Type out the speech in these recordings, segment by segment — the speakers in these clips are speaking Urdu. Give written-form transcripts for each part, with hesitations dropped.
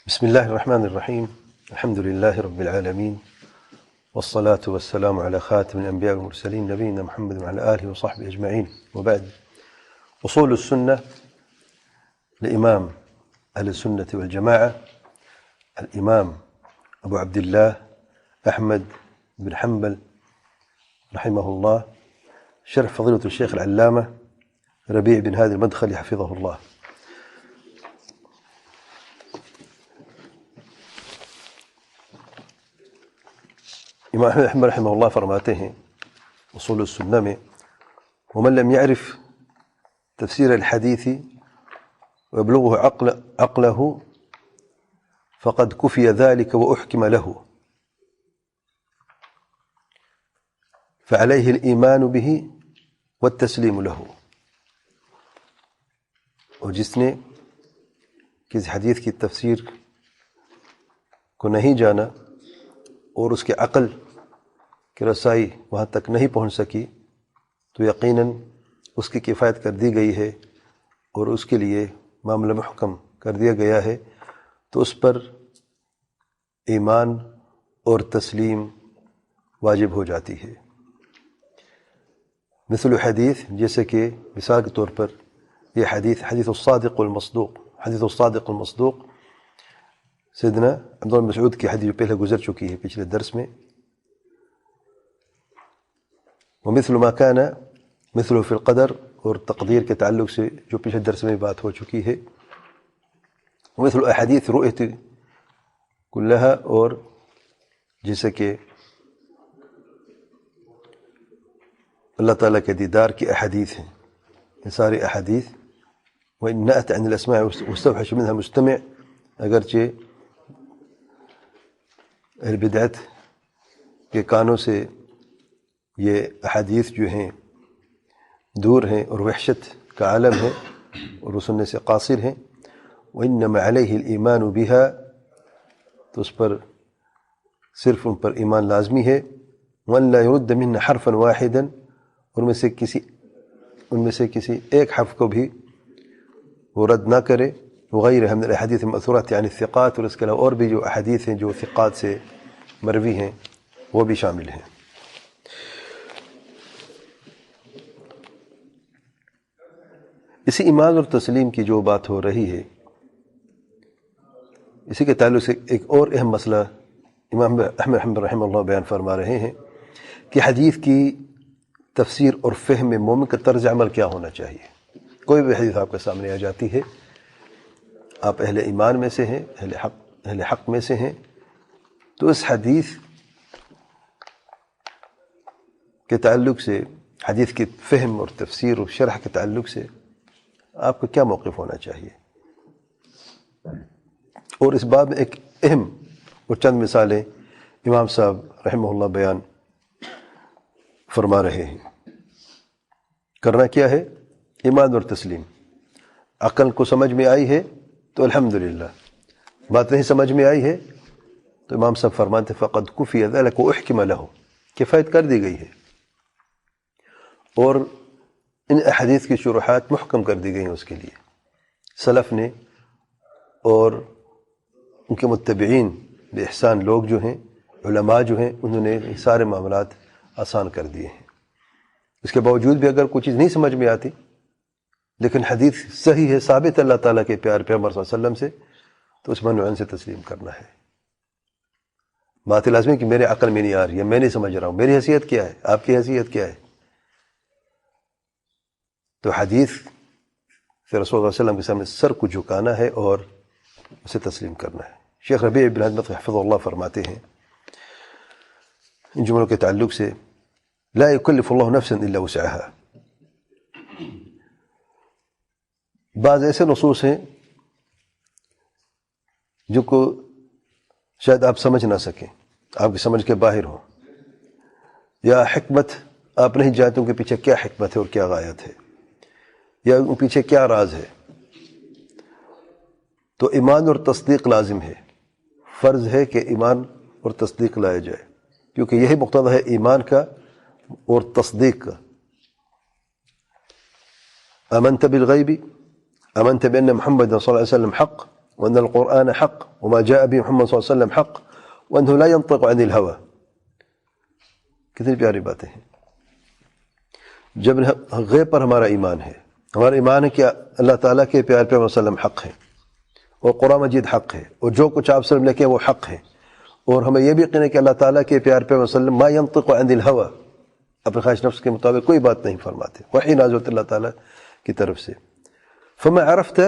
بسم الله الرحمن الرحيم. الحمد لله رب العالمين، والصلاة والسلام على خاتم الأنبياء والمرسلين نبينا محمد وعلى آله وصحبه أجمعين، وبعد. أصول السنة لإمام أهل السنة والجماعة الإمام أبو عبد الله أحمد بن حنبل رحمه الله، شرح فضيلة الشيخ العلامة ربيع بن هادي المدخلي حفظه الله. امام احمد حنبل رحمہ اللہ فرماتے ہیں اصول السنہ میں: ومن لم يعرف تفسير الحديث ويبلغه عقله فقد كفي ذلك وأحكم له، فعليه الإيمان به والتسليم له. اور جس نے کسی حدیث کی تفسیر کو نہیں جانا اور اس کے عقل کی رسائی وہاں تک نہیں پہنچ سکی، تو یقیناً اس کی کفایت کر دی گئی ہے اور اس کے لیے معاملہ محکم کر دیا گیا ہے، تو اس پر ایمان اور تسلیم واجب ہو جاتی ہے. مثل حدیث، جیسے کہ مثال کے طور پر یہ حدیث الصادق المصدوق، حدیث الصادق المصدوق سیدنا عبداللہ بن مسعود کی حدیث جو پہلے گزر چکی ہے پچھلے درس میں. ومثل ما كان مثله في القدر، اور تقدیر کے تعلق سے جو پچھلے درس میں بات ہو چکی ہے. ومثل احادیث رؤیت کلها، اور جیسے کہ اللہ تعالیٰ کے دیدار کی احادیث ہیں، یہ ساری احادیث. وإن نأت عن الأسماع واستوحش منها مستمع، اگرچہ اہل بدعت کے کانوں سے یہ احادیث جو ہیں دور ہیں اور وحشت کا عالم ہے اور وہ سننے سے قاصر ہیں. وإنما عليه الإيمان بها، تو اس پر صرف ان پر ایمان لازمی ہے. وأن لا يرد منها حرفا واحدا، ان میں سے کسی ایک حرف کو بھی وہ رد نہ کرے. وغیرها من الاحادیث المأثورات عن الثقات، اور اس کے علاوہ اور بھی جو احادیث ہیں جو ثقات سے مروی ہیں وہ بھی شامل ہیں. اسی ایمان اور تسلیم کی جو بات ہو رہی ہے، اسی کے تعلق سے ایک اور اہم مسئلہ امام احمد حنبل رحمہ اللہ بیان فرما رہے ہیں کہ حدیث کی تفسیر اور فہم میں مومن کا طرز عمل کیا ہونا چاہیے. کوئی بھی حدیث آپ کے سامنے آ جاتی ہے، آپ اہل ایمان میں سے ہیں، اہل حق میں سے ہیں، تو اس حدیث کے تعلق سے، حدیث کی فہم اور تفسیر اور شرح کے تعلق سے آپ کو کیا موقف ہونا چاہیے. اور اس باب میں ایک اہم اور چند مثالیں امام صاحب رحمہ اللہ بیان فرما رہے ہیں. کرنا کیا ہے؟ ایمان اور تسلیم. عقل کو سمجھ میں آئی ہے تو الحمدللہ، بات نہیں سمجھ میں آئی ہے تو امام صاحب فرماتے فقد کفی ذلک واحکم لہ، کفایت کر دی گئی ہے اور ان احادیث کی شروحات محکم کر دی گئی ہیں اس کے لیے. سلف نے اور ان کے متبعین بے احسان لوگ جو ہیں، علماء جو ہیں، انہوں نے یہ سارے معاملات آسان کر دیے ہیں. اس کے باوجود بھی اگر کوئی چیز نہیں سمجھ میں آتی لیکن حدیث صحیح ہے، ثابت اللہ تعالیٰ کے پیار پیغمبر صلی اللہ علیہ وسلم سے، تو اس منوعن سے تسلیم کرنا ہے. بات لازمی کہ میرے عقل میں نہیں آ رہی ہے، میں نہیں سمجھ رہا ہوں، میری حیثیت کیا ہے، آپ کی حیثیت کیا ہے. تو حدیث سے رسول اللہ صلی اللہ علیہ وسلم کے سامنے سر کو جھکانا ہے اور اسے تسلیم کرنا ہے. شیخ ربیع بن ہادی المدخلی حفظہ اللہ فرماتے ہیں ان جملوں کے تعلق سے: لا يكلف الله نفسا الا وسعها. بعض ایسے نصوص ہیں جو کو شاید آپ سمجھ نہ سکیں، آپ کی سمجھ کے باہر ہوں، یا حکمت آپ نہیں جانتے ان کے پیچھے کیا حکمت ہے اور کیا غایت ہے، یا ان پیچھے کیا راز ہے. تو ایمان اور تصدیق لازم ہے، فرض ہے کہ ایمان اور تصدیق لایا جائے، کیونکہ یہی مقتضی ہے ایمان کا اور تصدیق کا. آمنت بالغیب، آمنت بأن محمد صلی اللہ علیہ وسلم حق، وأن القرآن حق وما جاء به محمد صلی اللہ علیہ وسلم حق وأنه لا ينطق عن الهوى. کتنی پیاری باتیں ہیں. جب غیب پر ہمارا ایمان ہے، ہمارا ایمان ہے کہ اللہ تعالیٰ کے پیارے پیغمبر صلی اللہ علیہ وسلم حق ہے اور قرآن مجید حق ہے اور جو کچھ آپ صلی اللہ علیہ وسلم نے کیا وہ حق ہے، اور ہمیں یہ بھی یقین ہے کہ اللہ تعالیٰ کے پیارے پیغمبر صلی اللہ علیہ وسلم ما ينطق عن الهوى، اپنے خواہش نفس کے مطابق کوئی بات نہیں فرماتے، وحی نازل ہوتا اللہ تعالیٰ کی طرف سے. فما عرفت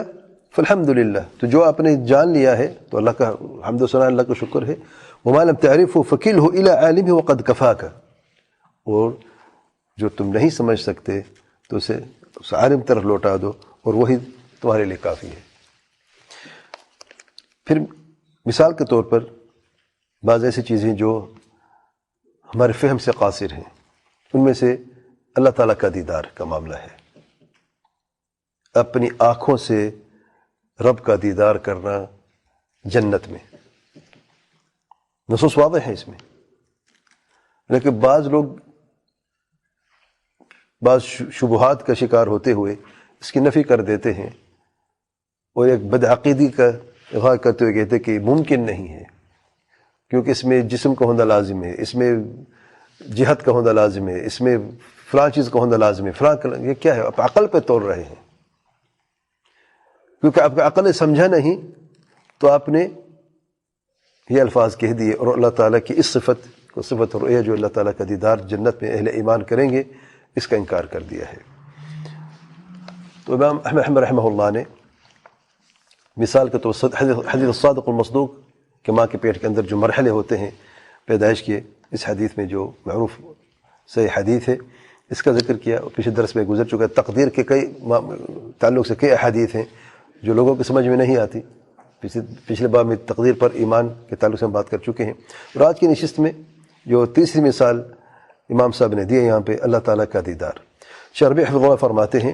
فالحمد للہ، تو جو آپ نے جان لیا ہے تو اللہ کا حمد و ثنا، اللہ کا شکر ہے. وما لم تعرفه فكله الى عالمه وقد كفاك، اور جو تم نہیں سمجھ سکتے تو اسے اس عالم طرف لوٹا دو اور وہی تمہارے لیے کافی ہے. پھر مثال کے طور پر بعض ایسی چیزیں جو ہمارے فہم سے قاصر ہیں، ان میں سے اللہ تعالیٰ کا دیدار کا معاملہ ہے. اپنی آنکھوں سے رب کا دیدار کرنا جنت میں، نصوص واضح ہیں اس میں، لیکن بعض لوگ بعض شبہات کا شکار ہوتے ہوئے اس کی نفی کر دیتے ہیں اور ایک بدعقیدی کا اظہار کرتے ہوئے کہتے ہیں کہ ممکن نہیں ہے، کیونکہ اس میں جسم کا ہونا لازم ہے، اس میں جہت کا ہونا لازم ہے، اس میں فلاں چیز کا ہونا لازم ہے، فلاں یہ کیا ہے؟ آپ عقل پہ توڑ رہے ہیں، کیونکہ آپ کا عقل نے سمجھا نہیں تو آپ نے یہ الفاظ کہہ دیے اور اللہ تعالیٰ کی اس صفت کو، صفت رؤیہ جو اللہ تعالیٰ کا دیدار جنت میں اہل ایمان کریں گے، اس کا انکار کر دیا ہے. تو امام احمد رحمہ اللہ نے مثال کے طور پر حدیث الصادق المصدوق کہ ماں کے پیٹ کے اندر جو مرحلے ہوتے ہیں پیدائش کے، اس حدیث میں جو معروف صحیح حدیث ہے اس کا ذکر کیا. پچھلے درس میں گزر چکا ہے. تقدیر کے کئی تعلق سے کئی احادیث ہیں جو لوگوں کی سمجھ میں نہیں آتی. پچھلے باب میں تقدیر پر ایمان کے تعلق سے ہم بات کر چکے ہیں. اور آج کی نشست میں جو تیسری مثال امام صاحب نے دی ہے یہاں پہ، اللہ تعالیٰ کا دیدار. شیخ ربیع حفظہ اللہ فرماتے ہیں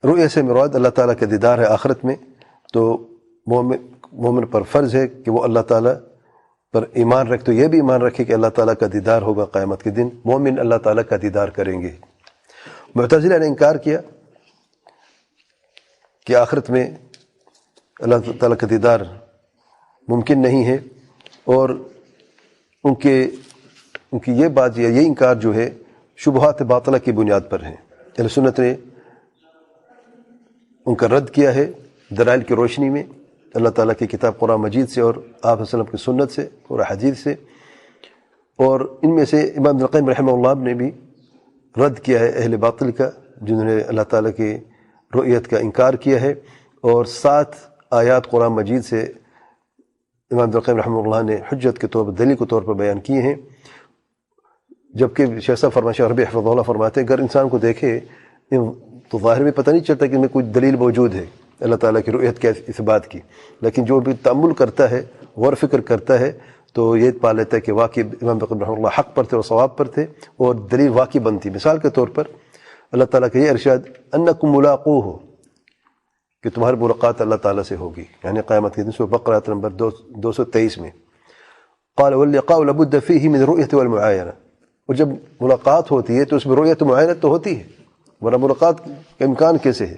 رؤیہ سے مراد اللہ تعالیٰ کا دیدار ہے آخرت میں. تو مومن پر فرض ہے کہ وہ اللہ تعالیٰ پر ایمان رکھ، تو یہ بھی ایمان رکھے کہ اللہ تعالیٰ کا دیدار ہوگا قیامت کے دن، مومن اللہ تعالیٰ کا دیدار کریں گے. معتزلہ نے انکار کیا کہ آخرت میں اللہ تعالیٰ کا دیدار ممکن نہیں ہے، اور ان کی یہ بات یہ انکار جو ہے شبہات باطلہ کی بنیاد پر ہے. اہل سنت نے ان کا رد کیا ہے دلائل کی روشنی میں، اللہ تعالیٰ کی کتاب قرآن مجید سے اور آپ صلی اللہ علیہ وسلم کی سنت سے اور حدیث سے. اور ان میں سے امام ابن القیم رحمہ اللہ نے بھی رد کیا ہے اہل باطل کا، جنہوں نے اللہ تعالیٰ کی رؤیت کا انکار کیا ہے. اور 7 آیات قرآن مجید سے امام ابن القیم رحمہ اللہ نے حجت کے طور پر، دلیل کے طور پر بیان کیے ہیں. جبکہ شیخ صاحب شیخ ربیع حفظہ اللہ فرماتے ہیں اگر انسان کو دیکھے تو ظاہر میں پتہ نہیں چلتا کہ ان میں کوئی دلیل موجود ہے اللہ تعالیٰ کی رؤیت کے اثبات کی، لیکن جو بھی تأمل کرتا ہے، غور فکر کرتا ہے، تو یہ پا لیتا ہے کہ واقعی امام ابن رحمہ اللہ حق پر تھے اور ثواب پر تھے اور دلیل واقعی بنتی. مثال کے طور پر اللہ تعالیٰ کا یہ ارشاد انکم ملاقوہ، کہ تمہاری ملاقات اللہ تعالیٰ سے ہوگی، یعنی قیامت کے دن. سورہ بقرہ آیت نمبر 223 میں قال واللقاء لابد فیہ من رؤیۃ والمعاینہ، اور جب ملاقات ہوتی ہے تو اس میں رؤیت و معاینت تو ہوتی ہے، ورنہ ملاقات کا امکان کیسے ہے؟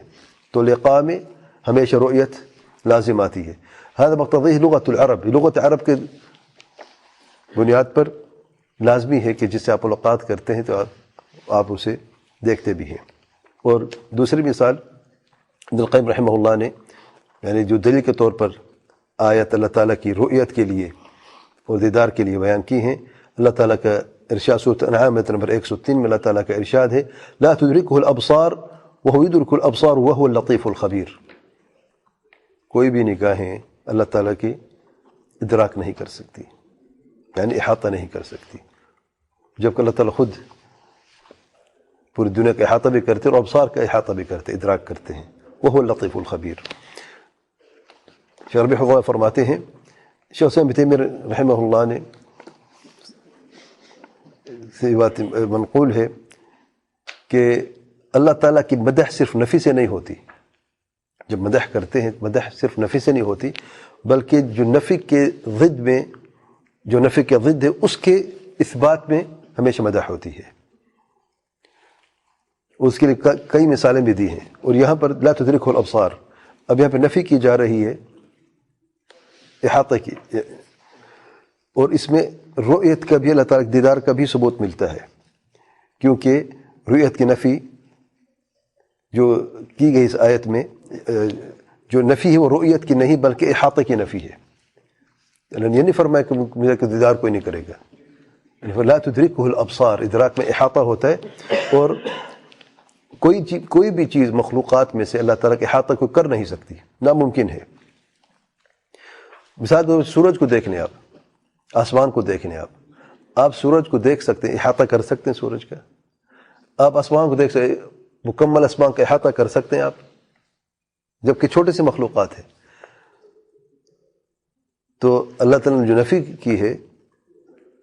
تو لقاء میں ہمیشہ رؤیت لازم آتی ہے. هذا مقتضیہ لغت العرب، لغت عرب کے بنیاد پر لازمی ہے کہ جس سے آپ ملاقات کرتے ہیں تو آپ اسے دیکھتے بھی ہیں. اور دوسری مثال ابن القیم رحمہ اللہ نے یعنی جو دلیل کے طور پر آیت اللہ تعالیٰ کی رؤیت کے لیے اور دیدار کے لیے بیان کی ہیں. اللہ تعالیٰ کا ارشاد سورۃ انعام آیت نمبر 103 میں اللہ تعالیٰ کا ارشاد ہے لا تدرکہ الابصار وهو يدرك الابصار وهو اللطیف الخبیر، کوئی بھی نگاہیں اللہ تعالیٰ کی ادراک نہیں کر سکتی، یعنی احاطہ نہیں کر سکتی، جبکہ اللہ تعالیٰ خود پوری دنیا کا احاطہ بھی کرتے اور ابصار کا احاطہ بھی کرتے، ادراک کرتے ہیں. وهو اللطیف الخبیر. شیخ ربیع حفظہ اللہ فرماتے ہیں شیخ حسین بن تیمیہ رحمہ اللہ نے سے بات منقول ہے کہ اللہ تعالیٰ کی مدح صرف نفی سے نہیں ہوتی. جب مدح کرتے ہیں مدح صرف نفی سے نہیں ہوتی، بلکہ جو نفی کے ضد میں، جو نفی کے ضد ہے اس کے اثبات میں ہمیشہ مدح ہوتی ہے. اس کے لیے کئی مثالیں بھی دی ہیں. اور یہاں پر لا تدرکہ الابصار، اب یہاں پہ نفی کی جا رہی ہے احاطہ کی، اور اس میں رؤیت کا بھی اللہ تعالیٰ کے دیدار کا بھی ثبوت ملتا ہے، کیونکہ رؤیت کی نفی جو کی گئی اس آیت میں جو نفی ہے وہ رؤیت کی نہیں بلکہ احاطہ کی نفی ہے۔ اللہ نے یہ نہیں فرمایا کہ میرا دیدار کوئی نہیں کرے گا، لا تدرکہ الابصار، ادراک میں احاطہ ہوتا ہے، اور کوئی بھی چیز مخلوقات میں سے اللہ تعالیٰ کے احاطہ کوئی کر نہیں سکتی، ناممکن ہے۔ مثال کے طور پر سورج کو دیکھ لیں، آپ آسمان کو دیکھ لیں، آپ سورج کو دیکھ سکتے ہیں، احاطہ کر سکتے ہیں سورج کا، آپ آسمان کو دیکھ سکتے ہیں، مکمل آسمان کا احاطہ کر سکتے ہیں آپ، جبکہ چھوٹے سے مخلوقات ہیں۔ تو اللہ تعالیٰ نے جو نفی کی ہے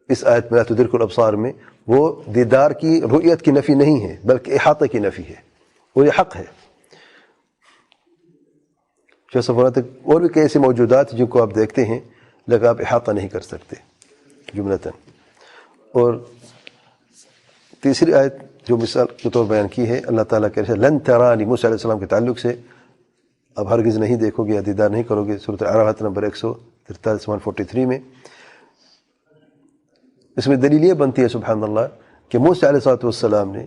اس آیت میں لا تدرک الابصار میں، وہ دیدار کی رؤیت کی نفی نہیں ہے بلکہ احاطہ کی نفی ہے، اور یہ حق ہے۔ جیسا فرماتے اور بھی کئی ایسے موجودات جن کو آپ دیکھتے ہیں لیکن آپ احاطہ نہیں کر سکتے جملتاً۔ اور تیسری آیت جو مثال کے طور بیان کی ہے اللہ تعالیٰ کہہ رہے ہیں لن ترانی، موسیٰ علیہ السلام کے تعلق سے، اب ہرگز نہیں دیکھو گے یا دیدار نہیں کرو گے، سورۃ الاعراف نمبر 143 143 میں۔ اس میں دلیل یہ بنتی ہے سبحان اللہ کہ موسیٰ علیہ السلام نے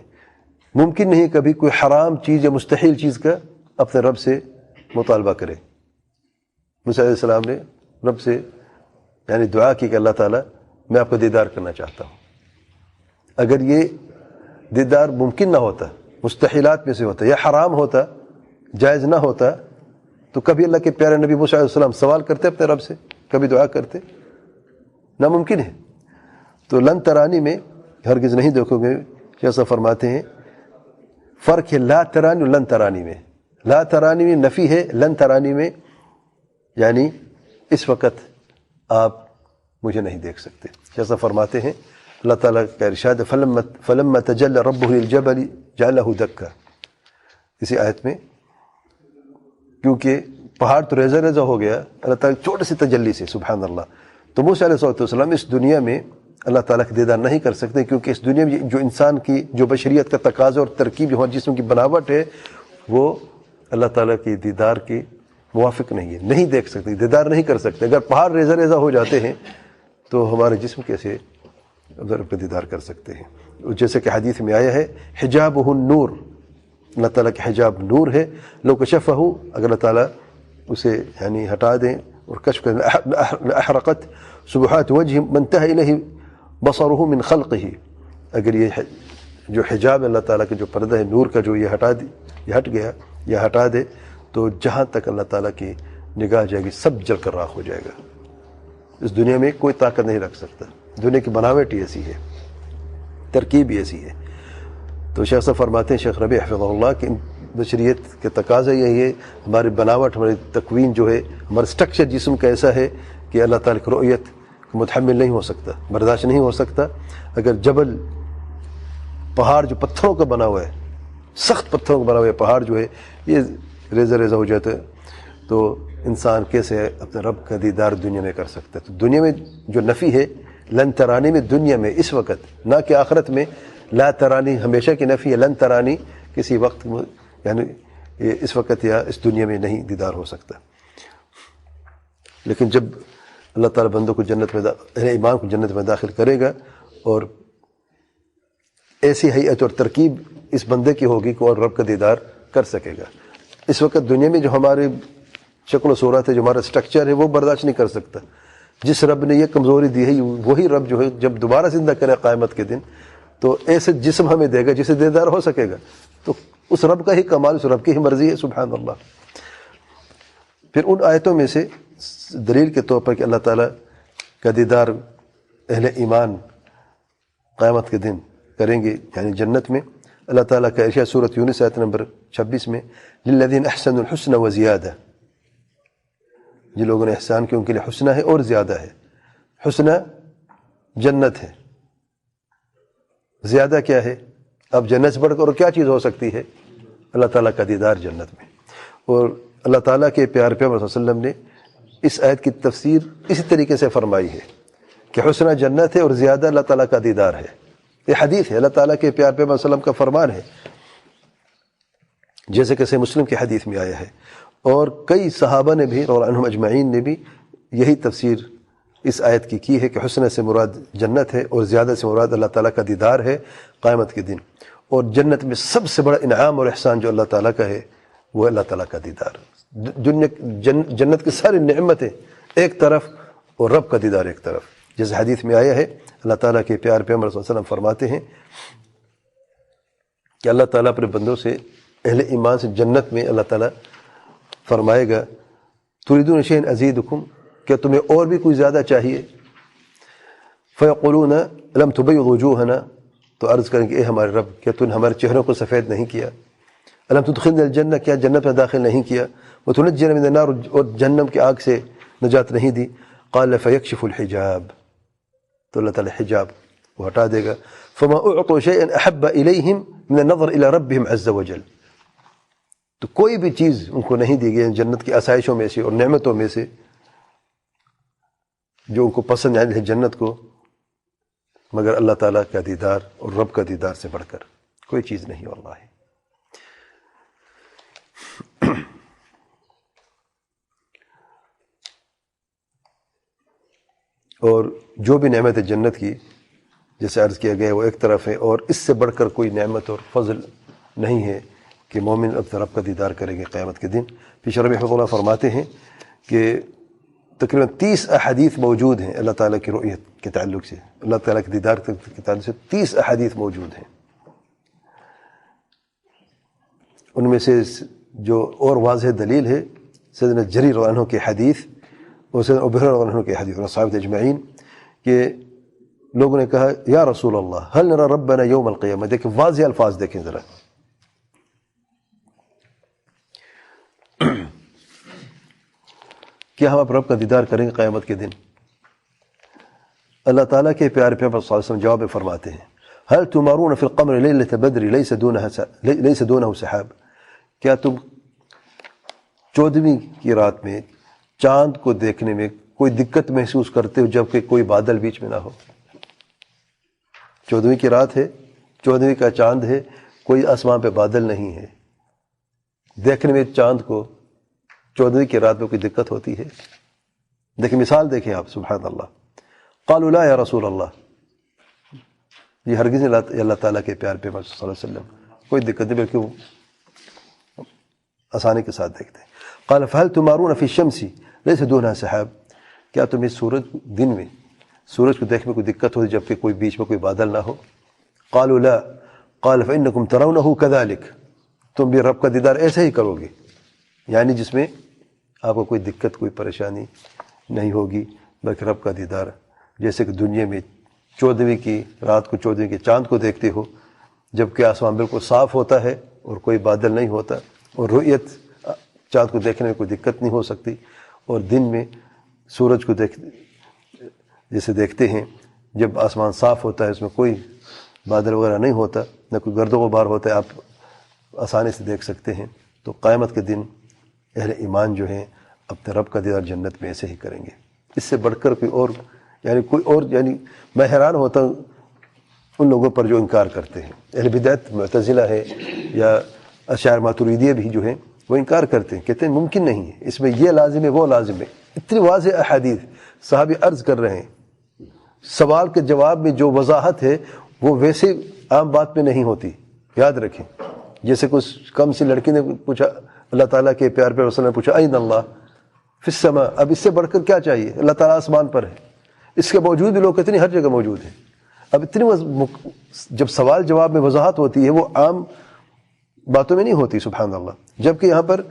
ممکن نہیں کبھی کوئی حرام چیز یا مستحیل چیز کا اپنے رب سے مطالبہ کرے۔ موسیٰ علیہ السلام نے رب سے یعنی دعا کی کہ اللہ تعالیٰ میں آپ کا دیدار کرنا چاہتا ہوں۔ اگر یہ دیدار ممکن نہ ہوتا، مستحیلات میں سے ہوتا یا حرام ہوتا، جائز نہ ہوتا، تو کبھی اللہ کے پیارے نبی موسیٰ علیہ السلام سوال کرتے اپنے رب سے، کبھی دعا کرتے؟ ناممکن ہے۔ تو لن ترانی میں ہرگز نہیں دیکھو گے، جیسا فرماتے ہیں فرق ہے لا ترانی اور لن ترانی میں۔ لا ترانی میں نفی ہے، لن ترانی میں یعنی اس وقت آپ مجھے نہیں دیکھ سکتے، جیسا فرماتے ہیں اللہ تعالیٰ کا ارشاد فلما تجلی ربہ للجبل جعلہ دکا، اسی آیت میں، کیونکہ پہاڑ تو ریزہ ریزہ ہو گیا اللہ تعالیٰ چھوٹے سی تجلی سے، سبحان اللہ۔ تو موسیٰ علیہ السلام اس دنیا میں اللہ تعالیٰ کا دیدار نہیں کر سکتے، کیونکہ اس دنیا میں جو انسان کی جو بشریت کا تقاضا اور ترکیب جو جسم کی بناوٹ ہے وہ اللہ تعالیٰ کی دیدار کی موافق نہیں ہے، نہیں دیکھ سکتے، دیدار نہیں کر سکتے۔ اگر پہاڑ ریزہ ریزہ ہو جاتے ہیں تو ہمارے جسم کیسے رب کا دیدار کر سکتے ہیں؟ جیسے کہ حدیث میں آیا ہے حجابہ النور، اللہ تعالیٰ کے حجاب نور ہے، لو کشفہ، اگر اللہ تعالیٰ اسے یعنی ہٹا دیں اور کشف کریں احرقت سبحات وجہ منتہى الیہ بصرہ من خلقہ، اگر یہ جو حجاب اللہ تعالیٰ کے جو پردہ ہے نور کا جو یہ ہٹ گیا یا ہٹا دے تو جہاں تک اللہ تعالیٰ کی نگاہ جائے گی سب جل کر راکھ ہو جائے گا۔ اس دنیا میں کوئی طاقت نہیں رکھ سکتا، دنیا کی بناوٹ ہی ایسی ہے، ترکیب ہی ایسی ہے۔ تو شیخ صاحب فرماتے ہیں شیخ ربیع حفظہ اللہ کہ بشریت کے تقاضا یہی ہے، ہماری بناوٹ، ہماری تکوین جو ہے، ہمارا اسٹرکچر جسم کا ایسا ہے کہ اللہ تعالیٰ کی رؤیت متحمل نہیں ہو سکتا، برداشت نہیں ہو سکتا۔ اگر جبل پہاڑ جو پتھروں کا بنا ہوا ہے، سخت پتھروں کا بنا ہوا ہے پہاڑ جو ہے یہ ریزہ ریزہ ہو جاتا ہے تو انسان کیسے اپنے رب کا دیدار دنیا میں کر سکتا ہے؟ تو دنیا میں جو نفی ہے لن ترانی میں، دنیا میں اس وقت، نہ کہ آخرت میں۔ لا ترانی ہمیشہ کی نفی ہے، لن ترانی کسی وقت یعنی اس وقت یا اس دنیا میں نہیں دیدار ہو سکتا۔ لیکن جب اللہ تعالیٰ بندوں کو جنت میں ایمان کو جنت میں داخل کرے گا اور ایسی ہیئت اور ترکیب اس بندے کی ہوگی کہ اور رب کا دیدار کر سکے گا۔ اس وقت دنیا میں جو ہماری شکل و صورت ہے، جو ہمارا اسٹرکچر ہے، وہ برداشت نہیں کر سکتا۔ جس رب نے یہ کمزوری دی ہے وہی رب جو ہے جب دوبارہ زندہ کرے قیامت کے دن تو ایسے جسم ہمیں دے گا جسے دیدار ہو سکے گا۔ تو اس رب کا ہی کمال، اس رب کی ہی مرضی ہے، سبحان اللہ۔ پھر ان آیتوں میں سے دلیل کے طور پر کہ اللہ تعالیٰ کا دیدار اہل ایمان قیامت کے دن کریں گے یعنی جنت میں، اللہ تعالیٰ کا ارشاد سورۃ یونس آیت نمبر 26 میں للذین احسنوا الحسنى وزیادہ، جن لوگوں نے احسان کیا ان کے لیے حسنہ ہے اور زیادہ ہے۔ حسنہ جنت ہے، زیادہ کیا ہے؟ اب جنت سے بڑھ کر اور کیا چیز ہو سکتی ہے؟ اللہ تعالیٰ کا دیدار جنت میں۔ اور اللہ تعالیٰ کے پیارے پیغمبر صلی اللہ علیہ وسلم نے اس آیت کی تفسیر اسی طریقے سے فرمائی ہے کہ حسنہ جنت ہے اور زیادہ اللہ تعالیٰ کا دیدار ہے۔ یہ حدیث ہے، اللہ تعالیٰ کے پیارے پیغمبر صلی اللہ علیہ وسلم کا فرمان ہے، جیسے کہ صحیح مسلم کی حدیث میں آیا ہے۔ اور کئی صحابہ نے بھی رضی اللہ عنہم اجمعین نے بھی یہی تفسیر اس آیت کی ہے کہ حسن سے مراد جنت ہے اور زیادہ سے مراد اللہ تعالیٰ کا دیدار ہے قیامت کے دن، اور جنت میں سب سے بڑا انعام اور احسان جو اللہ تعالیٰ کا ہے وہ اللہ تعالیٰ کا دیدار۔ جنت کی ساری نعمتیں ایک طرف اور رب کا دیدار ایک طرف، جیسے حدیث میں آیا ہے اللہ تعالیٰ کے پیار پیغمبر صلی اللہ علیہ وسلم فرماتے ہیں کہ اللہ تعالیٰ اپنے بندوں سے، اہل ایمان سے جنت میں اللہ تعالیٰ فرمائے گا تریدون شیئا ازیدکم، کیا تمہیں اور بھی کوئی زیادہ چاہیے؟ فیقولون لم تبیض وجوہنا، تو عرض کریں کہ اے ہمارے رب کیا تم نے ہمارے چہروں کو سفید نہیں کیا؟ الم تدخلنا الجنہ، کیا جنت میں داخل نہیں کیا؟ وتنجنا من النار، اور جہنم کی آگ سے نجات نہیں دی؟ قال فیکشف الحجاب، تو اللہ تعالیٰ حجاب وہ ہٹا دے گا۔ فما اعطوا شیئا احب الیہم من النظر الی ربہم عز وجل، تو کوئی بھی چیز ان کو نہیں دی گئی جنت کی آسائشوں میں سے اور نعمتوں میں سے جو ان کو پسند ہے جنت کو، مگر اللہ تعالیٰ کا دیدار اور رب کا دیدار سے بڑھ کر کوئی چیز نہیں واللہ۔ اور جو بھی نعمت ہے جنت کی جیسے عرض کیا گیا ہے وہ ایک طرف ہے، اور اس سے بڑھ کر کوئی نعمت اور فضل نہیں ہے کہ مومن اب رب کا دیدار کریں گے قیامت کے دن۔ پھر شرح حفظ اللہ فرماتے ہیں کہ تقریباً 30 احادیث موجود ہیں اللہ تعالیٰ کی رؤیت کے تعلق سے، اللہ تعالیٰ کے دیدار کے تعلق سے 30 احادیث موجود ہیں۔ ان میں سے جو اور واضح دلیل ہے سیدنا جریر رضی اللہ عنہ کی حدیث اور سیدنا ابو ہریرہ رضی اللہ عنہ کی حدیث اور صحابہ اجمعین کہ لوگوں نے کہا یا رسول اللہ هل نرى ربنا یوم القیامہ، دیکھیں واضح الفاظ دیکھیں ذرا، کیا ہم اب رب کا دیدار کریں گے قیامت کے دن؟ اللہ تعالیٰ کے پیارے پیغمبر صلی اللہ علیہ وسلم جواب میں فرماتے ہیں هل تمارون في القمر ليلة بدر ليس دونه سحاب، کیا تم 14ویں کی رات میں چاند کو دیکھنے میں کوئی دقت محسوس کرتے ہو جبکہ کوئی بادل بیچ میں نہ ہو؟ 14ویں کی رات ہے، 14ویں کا چاند ہے، کوئی آسمان پہ بادل نہیں ہے، دیکھنے میں چاند کو 14ویں کی رات میں کوئی دقت ہوتی ہے؟ دیکھیں مثال دیکھیں آپ، سبحان اللہ۔ قالوا لا یا رسول اللہ، یہ ہرگز نہیں اللہ تعالیٰ کے پیار پیغمبر صلی اللہ علیہ وسلم، کوئی دقت نہیں بلکہ وہ آسانی کے ساتھ دیکھتے ہیں۔ قال فهل تمارون في الشمس ليس دونها سحاب، کیا تمہیں سورج دن میں سورج کو دیکھنے میں کوئی دقت ہوتی جبکہ کوئی بیچ میں کوئی بادل نہ ہو؟ قالوا لا، قال فإنكم ترونه كذلك، تم بھی رب کا دیدار ایسے ہی کرو گے، یعنی جس میں آپ کو کوئی دقت کوئی پریشانی نہیں ہوگی، بلکہ رب کا دیدار جیسے کہ دنیا میں 14ویں کی رات کو 14ویں کے چاند کو دیکھتے ہو جبکہ آسمان بالکل صاف ہوتا ہے اور کوئی بادل نہیں ہوتا، اور رؤیت چاند کو دیکھنے میں کوئی دقت نہیں ہو سکتی، اور دن میں سورج کو جیسے دیکھتے ہیں جب آسمان صاف ہوتا ہے، اس میں کوئی بادل وغیرہ نہیں ہوتا، نہ کوئی گرد و غبار ہوتا ہے، آپ آسانی سے دیکھ سکتے ہیں۔ تو قیامت کے دن اہل ایمان جو ہیں اپنے رب کا دیدار جنت میں ایسے ہی کریں گے، اس سے بڑھ کر کوئی اور میں حیران ہوتا ہوں ان لوگوں پر جو انکار کرتے ہیں، اہل بدعت معتزلہ ہے یا اشاعرہ ماتریدیہ بھی جو ہیں وہ انکار کرتے ہیں، کہتے ہیں ممکن نہیں ہے، اس میں یہ لازم ہے وہ لازم ہے۔ اتنی واضح احادیث صحابی عرض کر رہے ہیں، سوال کے جواب میں جو وضاحت ہے وہ ویسے عام بات میں نہیں ہوتی، یاد رکھیں۔ جیسے کچھ کم سی لڑکی نے پوچھا اللہ تعالیٰ کے پیار پیغمبر صلی اللہ علیہ وسلم نے پوچھا این اللہ فی السماء، اب اس سے بڑھ کر کیا چاہیے؟ اللہ تعالیٰ آسمان پر ہے، اس کے باوجود بھی لوگ کتنی ہر جگہ موجود ہیں۔ اب اتنی جب سوال جواب میں وضاحت ہوتی ہے وہ عام باتوں میں نہیں ہوتی، سبحان اللہ۔ جبکہ یہاں پر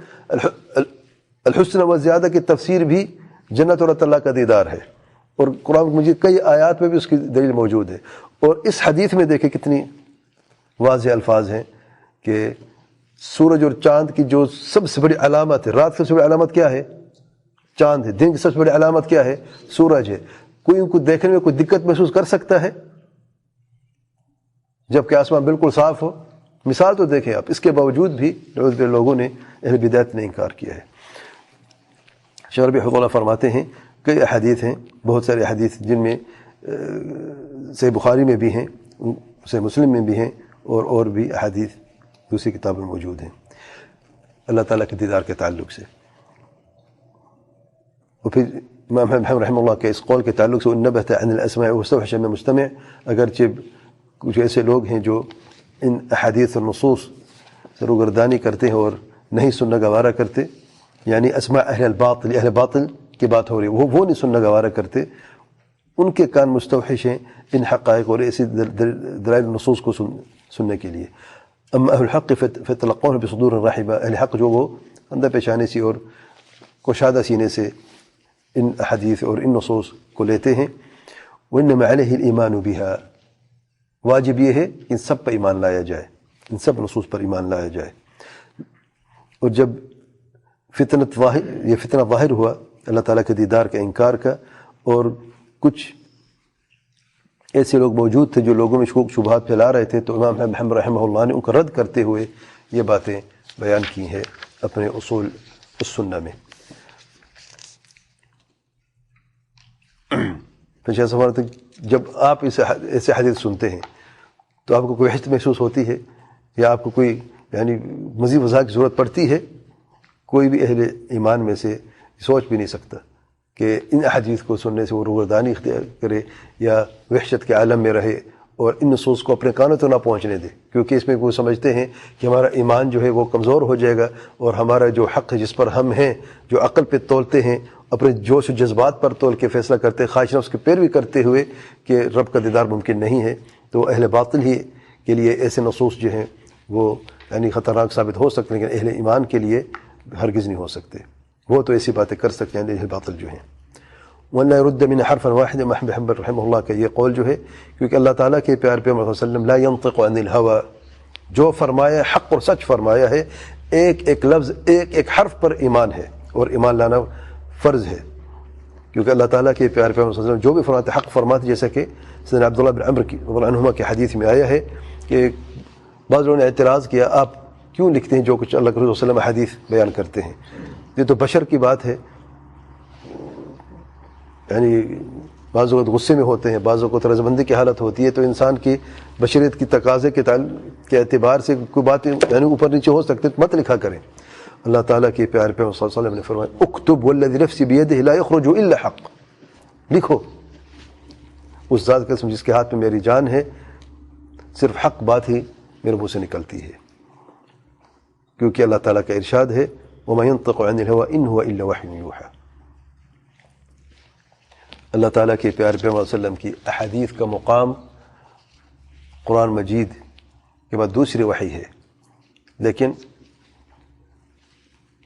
الحسن و زیادہ کی تفسیر بھی جنت اور اللہ تعالیٰ کا دیدار ہے، اور قرآن مجید کئی آیات میں بھی اس کی دلیل موجود ہے، اور اس حدیث میں دیکھیں کتنی واضح الفاظ ہیں کہ سورج اور چاند کی جو سب سے بڑی علامت ہے، رات کی سب سے بڑی علامت کیا ہے؟ چاند ہے۔ دن کی سب سے بڑی علامت کیا ہے؟ سورج ہے۔ کوئی ان کو دیکھنے میں کوئی دقت محسوس کر سکتا ہے جبکہ آسمان بالکل صاف ہو؟ مثال تو دیکھیں آپ، اس کے باوجود بھی لوگوں نے اہل بدعت نے انکار کیا ہے۔ شیخ ربیع حفظہ اللہ فرماتے ہیں کئی احادیث ہیں، بہت سارے احادیث جن میں صحیح بخاری میں بھی ہیں، صحیح مسلم میں بھی ہیں، اور بھی احادیث دوسری کتابوں میں موجود ہیں اللہ تعالیٰ کے دیدار کے تعلق سے۔ اور پھر امام احمد رحمہ اللہ کے اس قول کے تعلق سے نبت عن الاسماء واستوحش من مستمع، اگرچہ کچھ ایسے لوگ ہیں جو ان احادیث اور نصوص سے روگردانی کرتے ہیں اور نہیں سننا گوارا کرتے، یعنی اسماء اہل باطل کی بات ہو رہی ہے، وہ نہیں سننا گوارا کرتے، ان کے کان مستوحش ہیں ان حقائق اور ایسی دلائل نصوص کو سننے کے لیے۔ اما اہل الحق فتلقون بصدور رحبہ، اہل حق جو وہ اندھا پیشانی سے اور کشادہ سینے سے ان احادیث اور ان نصوص کو لیتے ہیں۔ وانما علیہ الایمان بها، واجب یہ ہے کہ ان سب پر ایمان لایا جائے، ان سب نصوص پر ایمان لایا جائے۔ اور جب یہ فتنہ ظاہر ہوا اللہ تعالیٰ کے دیدار کا انکار کا، اور کچھ ایسے لوگ موجود تھے جو لوگوں میں شکوک شبہات پھیلا رہے تھے، تو امام احمد رحمہ اللہ نے ان کو رد کرتے ہوئے یہ باتیں بیان کی ہیں اپنے اصول السنہ میں۔ پھر سوال تھا جب آپ ایسے حدیث سنتے ہیں تو آپ کو کوئی وحشت محسوس ہوتی ہے یا آپ کو کوئی یعنی مزید وضاحت کی ضرورت پڑتی ہے؟ کوئی بھی اہل ایمان میں سے سوچ بھی نہیں سکتا کہ ان احادیث کو سننے سے وہ روگردانی اختیار کرے یا وحشت کے عالم میں رہے اور ان نصوص کو اپنے کانوں تک نہ پہنچنے دے، کیونکہ اس میں وہ سمجھتے ہیں کہ ہمارا ایمان جو ہے وہ کمزور ہو جائے گا، اور ہمارا جو حق ہے جس پر ہم ہیں، جو عقل پہ تولتے ہیں، اپنے جوش و جذبات پر تول کے فیصلہ کرتے ہیں، خواہش نفس کی پیروی کرتے ہوئے کہ رب کا دیدار ممکن نہیں ہے، تو اہل باطل ہی کے لیے ایسے نصوص جو ہیں وہ یعنی خطرناک ثابت ہو سکتے ہیں، لیکن اہل ایمان کے لیے ہرگز نہیں ہو سکتے، وہ تو ایسی باتیں کر سکتے ہیں اہل باطل جو ہیں۔ وَلَا يُرُدَّ مِنْ حَرْفًا وَاحِدًا، محمد رحمہ اللہ کا یہ قول جو ہے، کیونکہ اللہ تعالیٰ کے پیار پیغمبر صلی اللہ علیہ وسلم لا ينطق عن الهوى، جو فرمایا حق اور سچ فرمایا ہے، ایک ایک لفظ ایک ایک حرف پر ایمان ہے، اور ایمان لانا فرض ہے، کیونکہ اللہ تعالیٰ کے پیار پیغمبر صلی اللہ علیہ وسلم جو بھی فرماتے حق فرماتے، جیسا کہ سیدنا عبداللہ بن عمر رضی اللہ عنہما کی حدیث میں آیا ہے کہ بعض لوگوں نے اعتراض کیا آپ کیوں لکھتے ہیں جو کچھ اللہ کے رسول صلی اللہ علیہ وسلم حدیث بیان کرتے ہیں، یہ تو بشر کی بات ہے، یعنی بعض اوقات غصے میں ہوتے ہیں، بعض اوقات رضامندی کی حالت ہوتی ہے، تو انسان کی بشریت کی تقاضے کے اعتبار سے کوئی بات یعنی اوپر نیچے ہو سکتے مت لکھا کریں۔ اللہ تعالیٰ کے پیارے پیغمبر صلی اللہ علیہ وسلم نے فرمایا اکتب والذی نفسی بیدہ لا یخرج الا حق، لکھو اس ذات کی قسم جس کے ہاتھ میں میری جان ہے، صرف حق بات ہی میرے منہ سے نکلتی ہے، کیونکہ اللہ تعالیٰ کا ارشاد ہے وما ينطق عن الهوى ان هو الا وحی یوحی۔ اللہ تعالیٰ کے پیارے پیغمبر صلی اللہ علیہ وسلم کی احادیث کا مقام قرآن مجید کے بعد دوسری وحی ہے، لیکن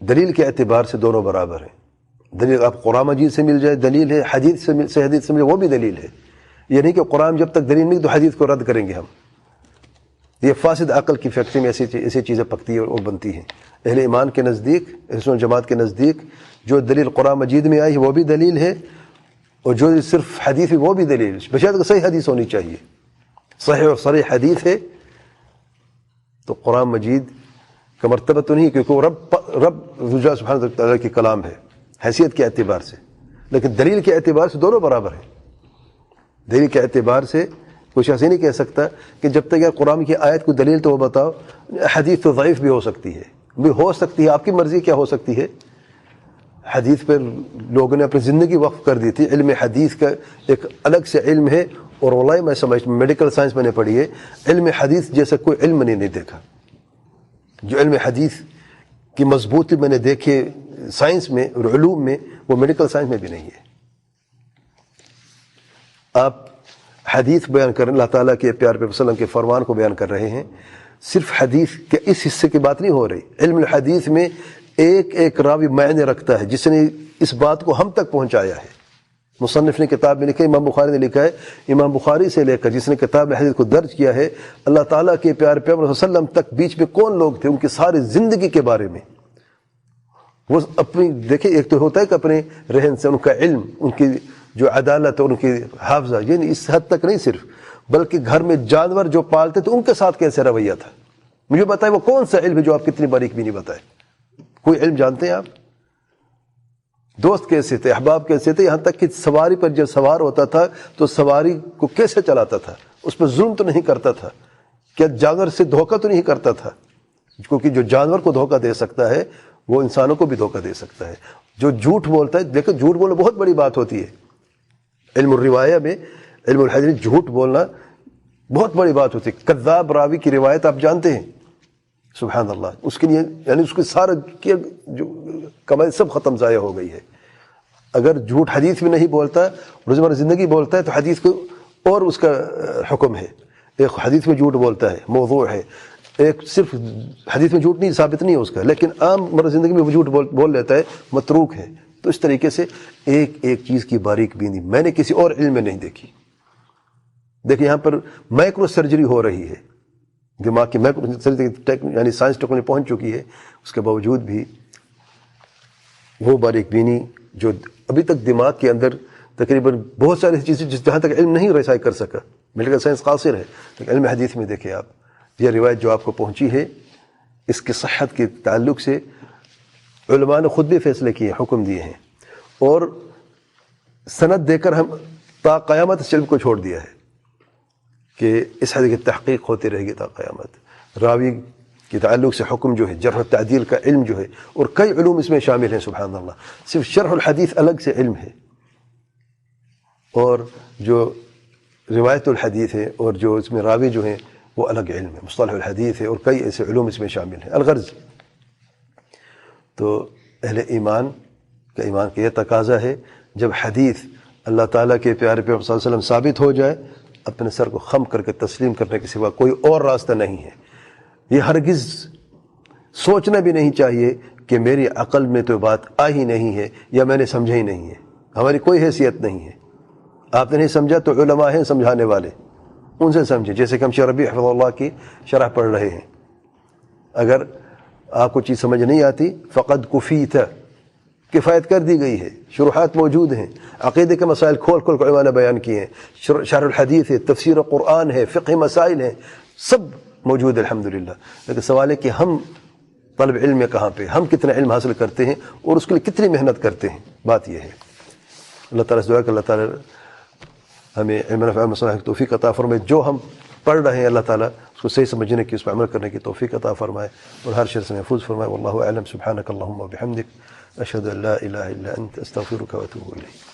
دلیل کے اعتبار سے دونوں برابر ہیں۔ دلیل آپ قرآن مجید سے مل جائے دلیل ہے، حدیث سے حدیث سے مل وہ بھی دلیل ہے، یہ نہیں کہ قرآن جب تک دلیل نہیں تو حدیث کو رد کریں گے ہم، یہ فاسد عقل کی فیکٹری میں ایسی چیزیں پکتی ہیں اور بنتی ہیں۔ اہل ایمان کے نزدیک، اہل سنت جماعت کے نزدیک جو دلیل قرآن مجید میں آئی ہے وہ بھی دلیل ہے، اور جو صرف حدیث ہے وہ بھی دلیل، بشرط کہ صحیح حدیث ہونی چاہیے، صحیح اور صریح حدیث ہے تو قرآن مجید کا مرتبہ تو نہیں، کیونکہ وہ رب سبحانہ وتعالیٰ کی کلام ہے حیثیت کے اعتبار سے، لیکن دلیل کے اعتبار سے دونوں برابر ہیں۔ دلیل کے اعتبار سے کوئی شخص یہ نہیں کہہ سکتا کہ جب تک یار قرآن کی آیت کو دلیل تو وہ بتاؤ، حدیث تو ضعیف بھی ہو سکتی ہے، بھی ہو سکتی ہے، آپ کی مرضی کیا ہو سکتی ہے۔ حدیث پر لوگوں نے اپنی زندگی وقف کر دی تھی، علم حدیث کا ایک الگ سے علم ہے، اور واللہ میں سمجھتا ہوں میڈیکل سائنس میں نے پڑھی ہے، علم حدیث جیسا کوئی علم نہیں دیکھا، جو علم حدیث کی مضبوطی میں نے دیکھے سائنس میں اور علوم میں، وہ میڈیکل سائنس میں بھی نہیں ہے۔ آپ حدیث بیان کر اللہ تعالیٰ کے پیارے پیغمبر صلی اللہ علیہ وسلم کے فرمان کو بیان کر رہے ہیں، صرف حدیث کے اس حصے کی بات نہیں ہو رہی، علم الحدیث میں ایک ایک راوی معنی رکھتا ہے جس نے اس بات کو ہم تک پہنچایا ہے۔ مصنف نے کتاب میں لکھا ہے، امام بخاری نے لکھا ہے، امام بخاری سے لے کر جس نے کتاب میں حدیث کو درج کیا ہے، اللہ تعالیٰ کے پیارے پیغمبر صلی اللہ علیہ وسلم تک بیچ میں کون لوگ تھے، ان کی ساری زندگی کے بارے میں وہ اپنی دیکھیں، ایک تو ہوتا ہے کہ اپنے رہن سے ان کا علم، ان کی جو عدالت اور ان کی حافظہ، یعنی اس حد تک نہیں صرف، بلکہ گھر میں جانور جو پالتے تو ان کے ساتھ کیسے رویہ تھا، مجھے بتائے وہ کون سا علم ہے جو آپ کتنی باریک بھی نہیں بتائے، کوئی علم جانتے ہیں آپ؟ دوست کیسے تھے، احباب کیسے تھے، یہاں تک کہ سواری پر جب سوار ہوتا تھا تو سواری کو کیسے چلاتا تھا، اس پر ظلم تو نہیں کرتا تھا، کیا جانور سے دھوکہ تو نہیں کرتا تھا، کیونکہ جو جانور کو دھوکہ دے سکتا ہے وہ انسانوں کو بھی دھوکہ دے سکتا ہے، جو جھوٹ بولتا ہے، دیکھو جھوٹ بولنا بہت بڑی بات ہوتی ہے علم الروایہ میں، علم الحدیث جھوٹ بولنا بہت بڑی بات ہوتی ہے. کذاب راوی کی روایت آپ جانتے ہیں، سبحان اللہ، اس کے لیے یعنی اس کے سارا جو کمائی سب ختم ضائع ہو گئی ہے. اگر جھوٹ حدیث میں نہیں بولتا، روزمرہ زندگی بولتا ہے، تو حدیث کو اور اس کا حکم ہے. ایک حدیث میں جھوٹ بولتا ہے موضوع ہے، ایک صرف حدیث میں جھوٹ نہیں ثابت نہیں ہے اس کا، لیکن عام مرہ زندگی میں وہ جھوٹ بول لیتا ہے، متروک ہے. تو اس طریقے سے ایک ایک چیز کی باریک بینی میں نے کسی اور علم میں نہیں دیکھی. دیکھیں یہاں پر مائکرو سرجری ہو رہی ہے، دماغ کی مائکرو سرجری یعنی سائنس ٹیکنالوجی پہنچ چکی ہے، اس کے باوجود بھی وہ باریک بینی جو ابھی تک دماغ کے اندر تقریباً بہت ساری چیزیں جہاں تک علم نہیں رسائی کر سکا، میڈیکل سائنس قاصر ہے، لیکن علم حدیث میں دیکھیں آپ یہ روایت جو آپ کو پہنچی ہے، اس کی صحت کے تعلق سے علماء نے خود بھی فیصلے کیے، حکم دیے ہیں، اور سند دے کر ہم تا قیامت اس علم کو چھوڑ دیا ہے کہ اس حدیث کی تحقیق ہوتی رہے گی تا قیامت. راوی کے تعلق سے حکم جو ہے، جرح و تعدیل کا علم جو ہے، اور کئی علوم اس میں شامل ہیں، سبحان اللہ. صرف شرح الحدیث الگ سے علم ہے، اور جو روایت الحدیث ہے اور جو اس میں راوی جو ہیں وہ الگ علم ہے، مصطلح الحدیث ہے، اور کئی ایسے علوم اس میں شامل ہیں. الغرض تو اہل ایمان کا یہ تقاضا ہے، جب حدیث اللہ تعالیٰ کے پیارے پیغمبر صلی اللہ علیہ وسلم ثابت ہو جائے، اپنے سر کو خم کر کے تسلیم کرنے کے سوا کوئی اور راستہ نہیں ہے. یہ ہرگز سوچنا بھی نہیں چاہیے کہ میری عقل میں تو بات آ ہی نہیں ہے یا میں نے سمجھا ہی نہیں ہے. ہماری کوئی حیثیت نہیں ہے. آپ نے نہیں سمجھا تو علماء ہیں سمجھانے والے، ان سے سمجھیں. جیسے کہ ہم شیخ ربیع حفظہ اللہ کی شرح پڑھ رہے ہیں، اگر آپ کو چیز سمجھ نہیں آتی فقد کفیت، کفایت کر دی گئی ہے، شروحات موجود ہیں، عقیدے کے مسائل کھول کھول علماء نے بیان کیے ہیں، شرح الحدیث ہے، تفسیر قرآن ہے، فقہ مسائل ہیں، سب موجود ہے الحمدللہ. لیکن سوال ہے کہ ہم طلب علم میں کہاں پہ، ہم کتنا علم حاصل کرتے ہیں اور اس کے لیے کتنی محنت کرتے ہیں. بات یہ ہے. اللہ تعالیٰ سے دعا کہ اللہ تعالیٰ ہمیں علم نافع مصالح کی توفیق عطا فرمائے. جو ہم پڑھ رہے ہیں اللہ تعالیٰ اس کو صحیح سمجھنے کی، اس پر عمل کرنے کی توفیق عطا فرمائے، اور ہر شر سے محفوظ فرمائے. واللہ اعلم. سبحانک اللہم و بحمدک، اشہد ان لا الہ الا انت، استغفرک و اتوب الیک.